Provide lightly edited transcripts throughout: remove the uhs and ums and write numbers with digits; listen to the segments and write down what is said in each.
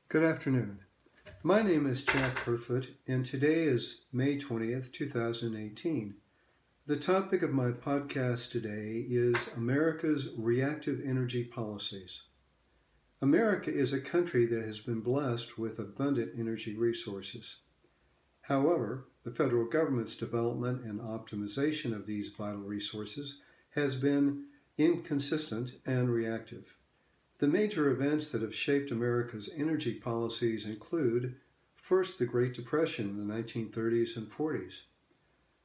Good afternoon. My name is Jack Kerfoot, and today is May 20th, 2018. The topic of my podcast today is America's reactive energy policies. America is a country that has been blessed with abundant energy resources. However, the federal government's development and optimization of these vital resources has been inconsistent and reactive. The major events that have shaped America's energy policies include, first, the Great Depression in the 1930s and 40s.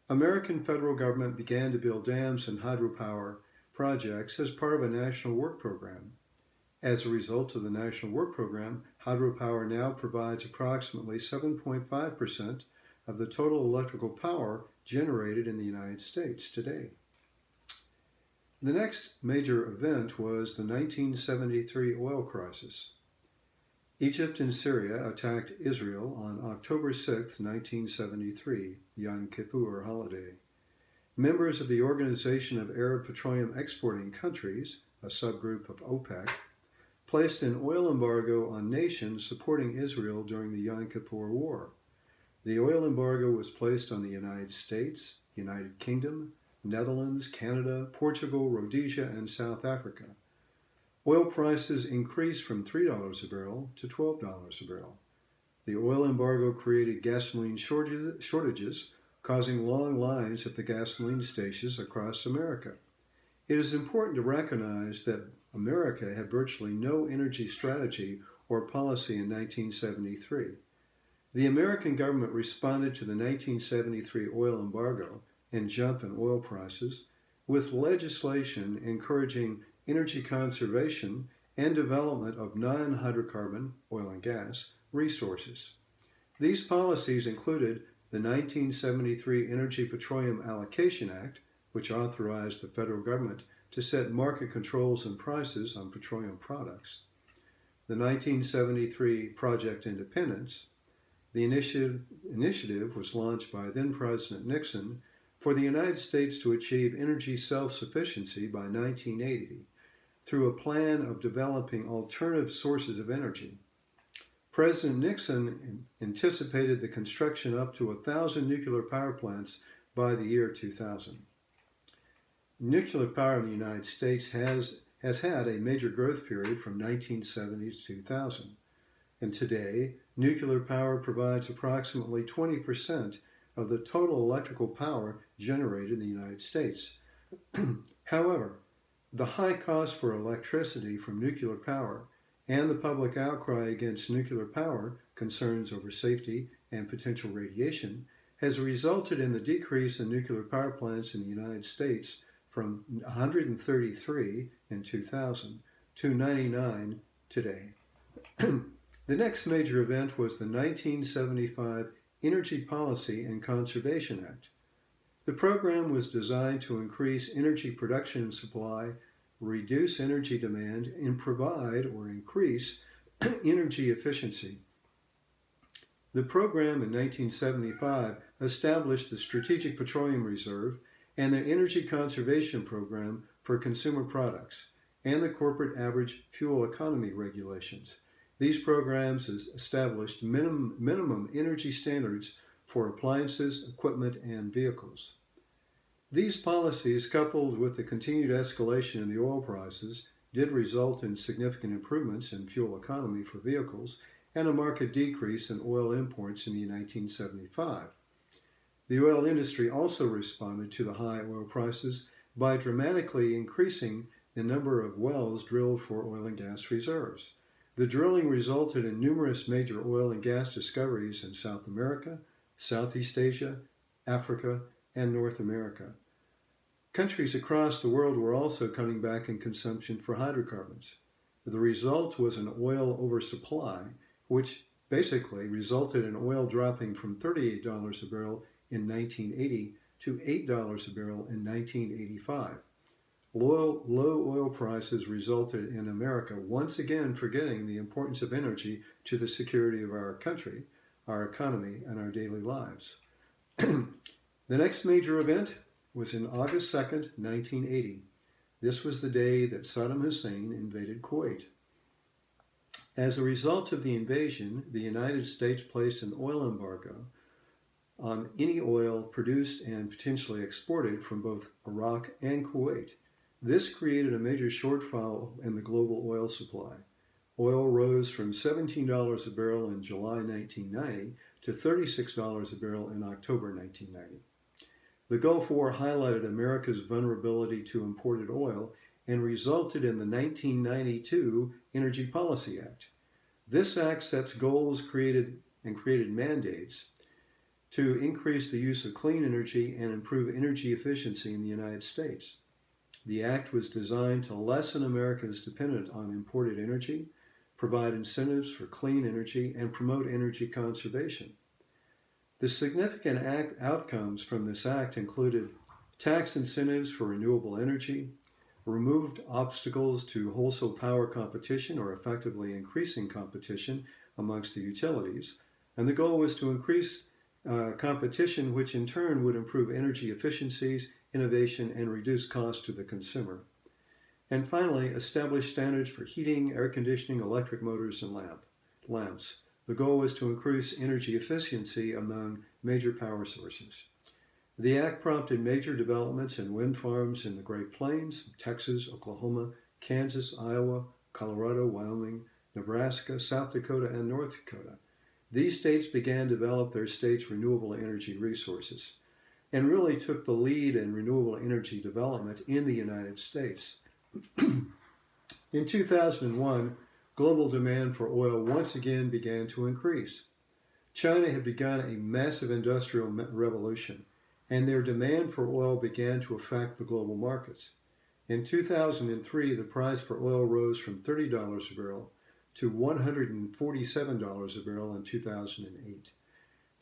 American federal government began to build dams and hydropower projects as part of a national work program. As a result of the national work program, hydropower now provides approximately 7.5% of the total electrical power generated in the United States today. The next major event was the 1973 oil crisis. Egypt and Syria attacked Israel on October 6, 1973, the Yom Kippur holiday. Members of the Organization of Arab Petroleum Exporting Countries, a subgroup of OPEC, placed an oil embargo on nations supporting Israel during the Yom Kippur War. The oil embargo was placed on the United States, United Kingdom, Netherlands, Canada, Portugal, Rhodesia, and South Africa. Oil prices increased from $3 a barrel to $12 a barrel. The oil embargo created gasoline shortages, causing long lines at the gasoline stations across America. It is important to recognize that America had virtually no energy strategy or policy in 1973. The American government responded to the 1973 oil embargo and jump in oil prices with legislation encouraging energy conservation and development of non-hydrocarbon oil and gas resources. These policies included the 1973 Energy Petroleum Allocation Act, which authorized the federal government to set market controls and prices on petroleum products, the 1973 Project Independence. The initiative was launched by then-President Nixon for the United States to achieve energy self-sufficiency by 1980 through a plan of developing alternative sources of energy. President Nixon anticipated the construction up to 1,000 nuclear power plants by the year 2000. Nuclear power in the United States has had a major growth period from 1970 to 2000, and today nuclear power provides approximately 20% of the total electrical power generated in the United States. However, the high cost for electricity from nuclear power and the public outcry against nuclear power, concerns over safety and potential radiation, has resulted in the decrease in nuclear power plants in the United States from 133 in 2000 to 99 today. The next major event was the 1975 Energy Policy and Conservation Act. The program was designed to increase energy production and supply, reduce energy demand, and provide or increase energy efficiency. The program in 1975 established the Strategic Petroleum Reserve and the Energy Conservation Program for Consumer Products and the Corporate Average Fuel Economy Regulations. These programs established minimum energy standards for appliances, equipment, and vehicles. These policies, coupled with the continued escalation in the oil prices, did result in significant improvements in fuel economy for vehicles and a marked decrease in oil imports in 1975. The oil industry also responded to the high oil prices by dramatically increasing the number of wells drilled for oil and gas reserves. The drilling resulted in numerous major oil and gas discoveries in South America, Southeast Asia, Africa, and North America. Countries across the world were also cutting back in consumption for hydrocarbons. The result was an oil oversupply, which basically resulted in oil dropping from $38 a barrel in 1980 to $8 a barrel in 1985. Low oil prices resulted in America once again forgetting the importance of energy to the security of our country, our economy, and our daily lives. The next major event was in August 2nd, 1980. This was the day that Saddam Hussein invaded Kuwait. As a result of the invasion, the United States placed an oil embargo on any oil produced and potentially exported from both Iraq and Kuwait. This created a major shortfall in the global oil supply. Oil rose from $17 a barrel in July 1990 to $36 a barrel in October 1990. The Gulf War highlighted America's vulnerability to imported oil and resulted in the 1992 Energy Policy Act. This act sets goals created mandates to increase the use of clean energy and improve energy efficiency in the United States. The act was designed to lessen America's dependence on imported energy, provide incentives for clean energy, and promote energy conservation. The significant outcomes from this act included tax incentives for renewable energy, removed obstacles to wholesale power competition, or effectively increasing competition amongst the utilities, and the goal was to increase competition, which in turn would improve energy efficiencies, innovation, and reduce costs to the consumer. And finally, establish standards for heating, air conditioning, electric motors, and lamps. The goal was to increase energy efficiency among major power sources. The act prompted major developments in wind farms in the Great Plains, Texas, Oklahoma, Kansas, Iowa, Colorado, Wyoming, Nebraska, South Dakota, and North Dakota. These states began to develop their state's renewable energy resources and really took the lead in renewable energy development in the United States. In 2001, global demand for oil once again began to increase. China had begun a massive industrial revolution, and their demand for oil began to affect the global markets. In 2003, the price for oil rose from $30 a barrel to $147 a barrel in 2008.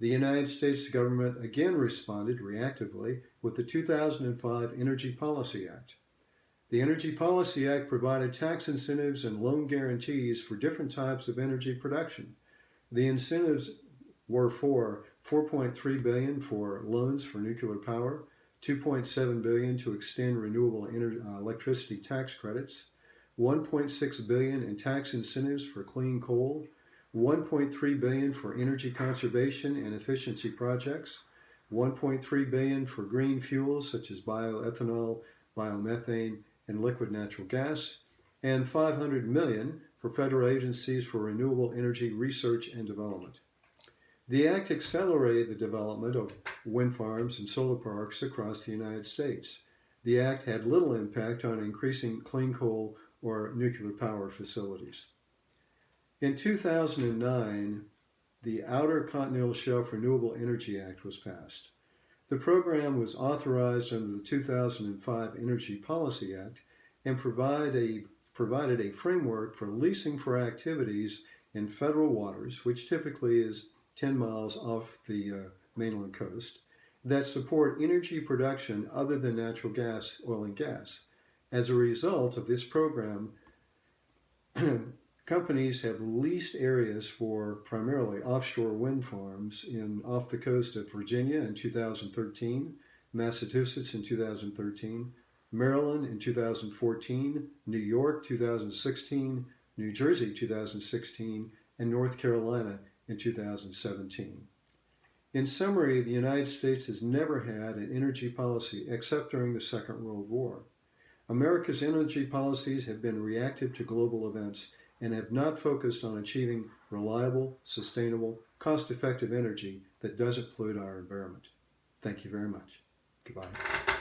The United States government again responded reactively with the 2005 Energy Policy Act. The Energy Policy Act provided tax incentives and loan guarantees for different types of energy production. The incentives were for $4.3 billion for loans for nuclear power, $2.7 billion to extend renewable electricity tax credits, $1.6 billion in tax incentives for clean coal, $1.3 billion for energy conservation and efficiency projects, $1.3 billion for green fuels such as bioethanol, biomethane, and liquid natural gas, and $500 million for federal agencies for renewable energy research and development. The Act accelerated the development of wind farms and solar parks across the United States. The Act had little impact on increasing clean coal or nuclear power facilities. In 2009, the Outer Continental Shelf Renewable Energy Act was passed. The program was authorized under the 2005 Energy Policy Act and provided a framework for leasing for activities in federal waters, which typically is 10 miles off the mainland coast, that support energy production other than natural gas, oil and gas. As a result of this program, companies have leased areas for primarily offshore wind farms off the coast of Virginia in 2013, Massachusetts in 2013, Maryland in 2014, New York 2016, New Jersey 2016, and North Carolina in 2017. In summary, the United States has never had an energy policy except during the Second World War. America's energy policies have been reactive to global events and have not focused on achieving reliable, sustainable, cost-effective energy that doesn't pollute our environment. Thank you very much. Goodbye.